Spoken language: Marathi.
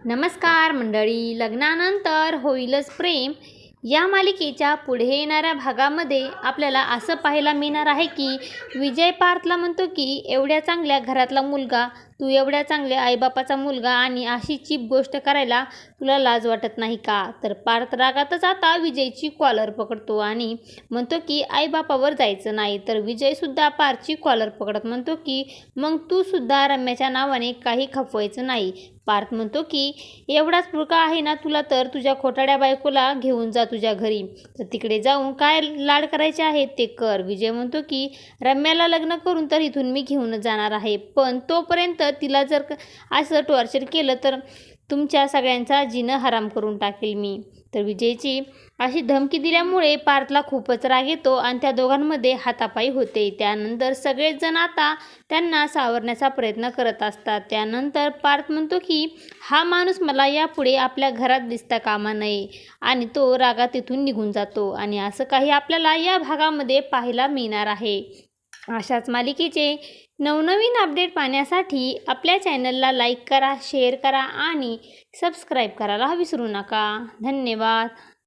नमस्कार मंडळी, लग्नानंतर होईलच प्रेम या मालिकेच्या पुढे येणाऱ्या भागामध्ये आपल्याला असं पाहायला मिळणार आहे की विजय पार्थला म्हणतो की एवढ्या चांगल्या घरातला मुलगा, तू एवढ्या चांगल्या आईबापाचा मुलगा आणि अशी चीप गोष्ट करायला तुला लाज वाटत नाही का? तर पार्थ रागातच आता विजयची कॉलर पकडतो आणि म्हणतो की आईबापावर जायचं नाही. तर विजयसुद्धा पार्थची कॉलर पकडत म्हणतो की मग तू सुद्धा रम्याच्या नावाने काही खपवायचं नाही. पार्थ म्हणतो की एवढाच पुळका आहे ना तुला, तर तुझ्या खोटाड्या बायकोला घेऊन जा तुझ्या घरी, तर तिकडे जाऊन काय लाड करायचे आहेत ते कर. विजय म्हणतो की रम्याला लग्न करून तर इथून मी घेऊन जाणार आहे, पण तोपर्यंत तिला जर असं टॉर्चर केलं तर तुमच्या सगळ्यांचा जीणं हराम करून टाकेल मी. तर विजयची अशी धमकी दिल्यामुळे पार्थला खूपच राग येतो आणि त्या दोघांमध्ये हातापाई होते. त्यानंतर सगळेच जण आता त्यांना सावरण्याचा प्रयत्न करत असतात. त्यानंतर पार्थ म्हणतो की हा माणूस मला यापुढे आपल्या घरात दिसता कामा नये आणि तो रागात तिथून निघून जातो. आणि असं काही आपल्याला या भागामध्ये पाहायला मिळणार आहे. अशाच मालिकेचे नवनवीन अपडेट पाहण्यासाठी आपल्या चॅनलला लाईक करा, शेअर करा आणि सबस्क्राईब करायला विसरू नका. धन्यवाद.